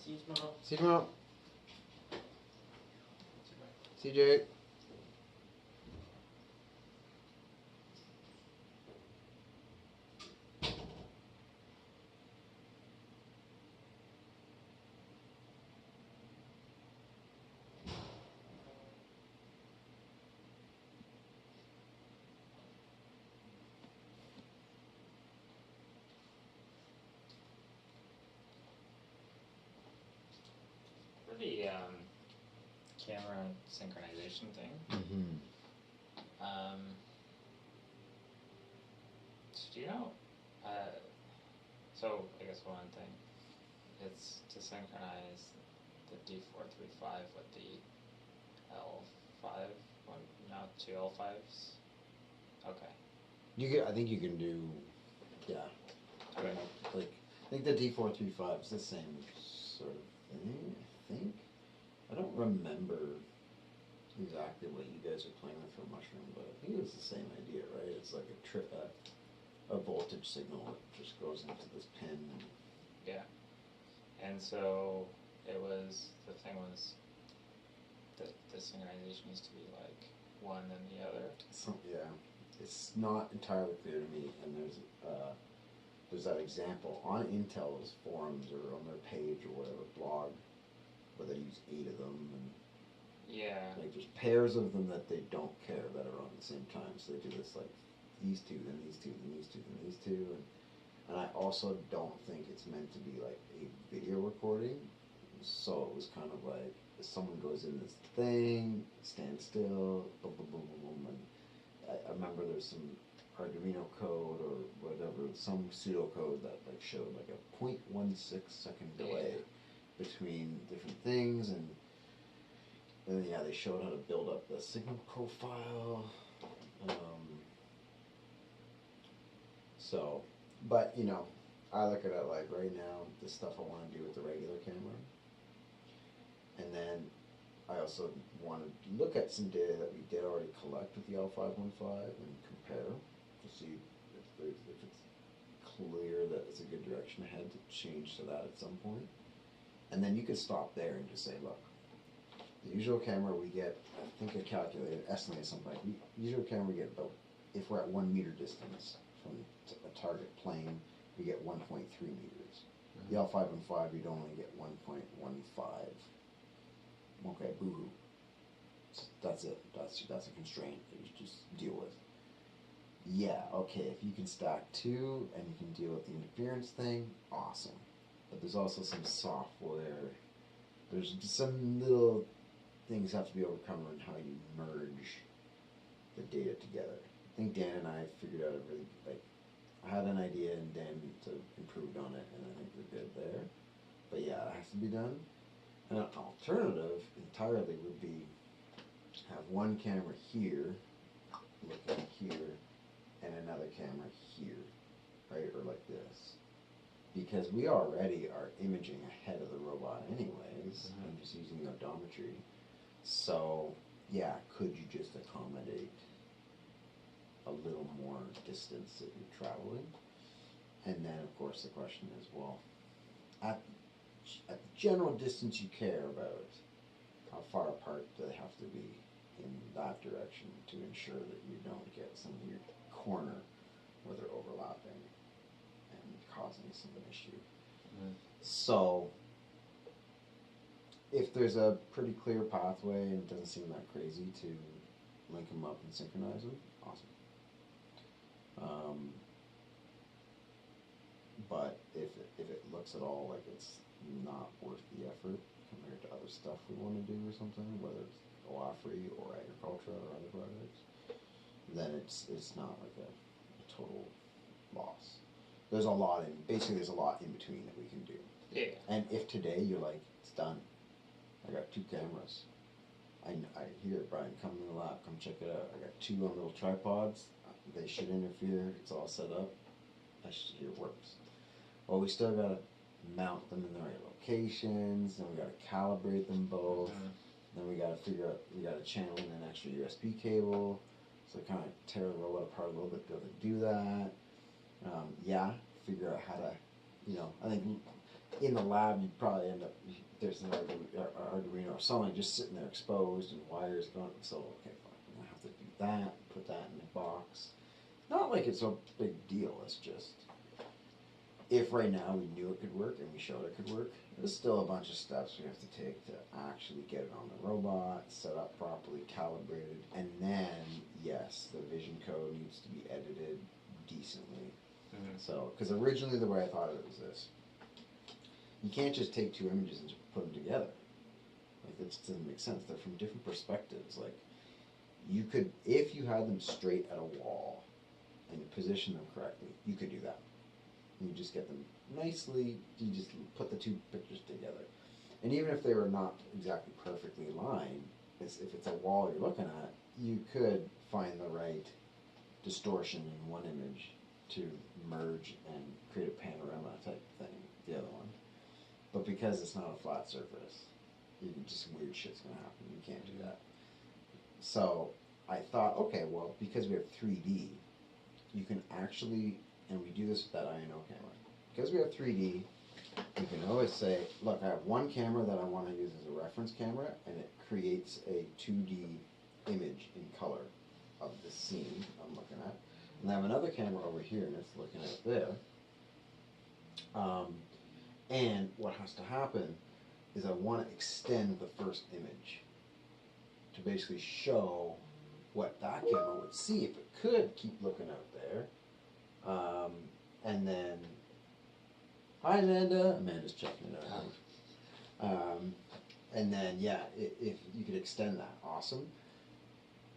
Siege him out. CJ. For the camera synchronization thing, so do you know, so I guess one thing, it's to synchronize the D435 with the L5 one, now 2 L5s. Okay. I think you can do, yeah. Okay. Like, I think the D435 is the same sort of thing, I think. I don't remember exactly what you guys are playing with for Mushroom, but I think it was the same idea, right? It's like a voltage signal that just goes into this pin. And yeah. And so the thing was that the synchronization needs to be like one then the other. So, yeah. It's not entirely clear to me, and there's that example on Intel's forums or on their page or whatever, blog, where they use 8 of them, and yeah, like there's pairs of them that they don't care that are on the same time, so they do this like these two, then these two, then these two, then these two, and I also don't think it's meant to be like a video recording, so it was kind of like if someone goes in this thing, stand still, boom, boom, boom, boom, boom, and I remember there's some Arduino code or whatever, some pseudocode that like showed like a 0.16 second delay between different things, and then yeah, they showed how to build up the signal profile. So, but you know, I look at it like right now, the stuff I want to do with the regular camera, and then I also want to look at some data that we did already collect with the L515 and compare to see if it's clear that it's a good direction ahead to change to that at some point. And then you could stop there and just say, look, the usual camera we get, I think I calculated, estimated something like, usual camera we get about, if we're at 1 meter distance from a target plane, we get 1.3 meters. The L515, you'd only get 1.15. Okay, boo-hoo. That's it. That's a constraint that you just deal with. Yeah, okay, if you can stack 2 and you can deal with the interference thing, awesome. But there's also some software. There's some little things have to be overcome on how you merge the data together. I think Dan and I figured out a really, like, I had an idea and Dan improved on it, and I think we're good there. But yeah, it has to be done. And an alternative entirely would be have one camera here, looking here, and another camera here, right, or like this. Because we already are imaging ahead of the robot anyways, and just using the odometry. So, yeah, could you just accommodate a little more distance that you're traveling? And then, of course, the question is, well, at the general distance you care about, how far apart do they have to be in that direction to ensure that you don't get some weird corner where they're overlapping and causing some issue. So, if there's a pretty clear pathway and it doesn't seem that crazy to link them up and synchronize them, awesome. But if it looks at all like it's not worth the effort compared to other stuff we want to do or something, whether it's OAFRI or agriculture or other projects, then it's not like a total loss. There's a lot there's a lot in between that we can do. Yeah. And if today you're like, it's done, I got 2 cameras. I hear it, Brian, come in the lab, come check it out. I got 2 on little tripods. They should interfere. It's all set up. I should hear it works. Well, we still gotta mount them in the right locations. Then we gotta calibrate them both. Then we gotta figure out. We gotta channel in an extra USB cable. So kind of tear the robot apart a little bit to be able to do that. Yeah, figure out how to. I think in the lab, you'd probably end up, there's an Arduino or something just sitting there exposed and wires going, so, okay, fine, I'm going to have to do that, put that in a box. Not like it's a big deal, it's just, if right now we knew it could work and we showed it could work, there's still a bunch of steps we have to take to actually get it on the robot, set up properly, calibrated, and then, yes, the vision code needs to be edited decently. Mm-hmm. So, because originally the way I thought of it was this. You can't just take two images and just put them together. Like, that just doesn't make sense. They're from different perspectives. Like, you could, if you had them straight at a wall and you position them correctly, you could do that. You just get them nicely, you just put the two pictures together. And even if they were not exactly perfectly aligned, if it's a wall you're looking at, you could find the right distortion in one image to merge and create a panorama type thing, the other one. But because it's not a flat surface, just weird shit's gonna happen. You can't do that. So I thought, okay, well, because we have 3D, you can actually, and we do this with that INO camera, because we have 3D, you can always say, look, I have one camera that I want to use as a reference camera, and it creates a 2D image in color of the scene I'm looking at. And I have another camera over here, and it's looking at it there. And what has to happen is I want to extend the first image to basically show what that camera would see if it could keep looking out there. And then, hi Amanda. Amanda's checking it out. And then, yeah, if you could extend that, awesome.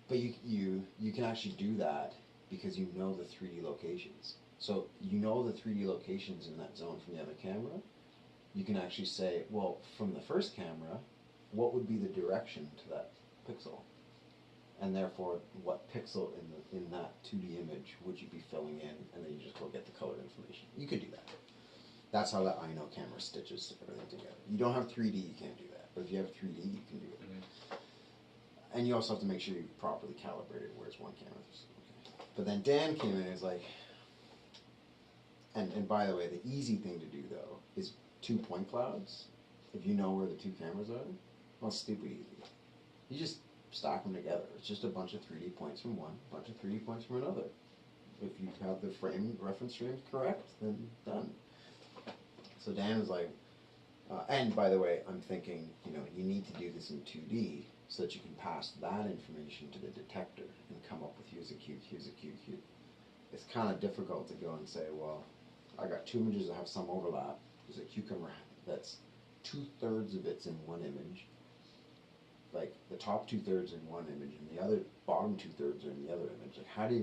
But you can actually do that because you know the 3D locations. So you know the 3D locations in that zone from the other camera. You can actually say, well, from the first camera, what would be the direction to that pixel? And therefore, what pixel in that 2D image would you be filling in? And then you just go get the color information. You could do that. That's how that INO camera stitches everything together. You don't have 3D, you can't do that. But if you have 3D, you can do it. Mm-hmm. And you also have to make sure you properly calibrate it, whereas one camera is okay. But then Dan came in and was like, and by the way, the easy thing to do, though, is 2 point clouds. If you know where the two cameras are, well, it's stupid easy. You just stack them together. It's just a bunch of 3D points from one, a bunch of 3D points from another. If you have the reference frames correct, then done. So Dan was like, and by the way, I'm thinking, you need to do this in 2D so that you can pass that information to the detector and come up with here's a cube, here's a cube, here. It's kind of difficult to go and say, well, I got two images that have some overlap. There's a cucumber that's 2/3 of it's in one image, like the top 2/3 in one image, and the other bottom 2/3 are in the other image. Like, how do you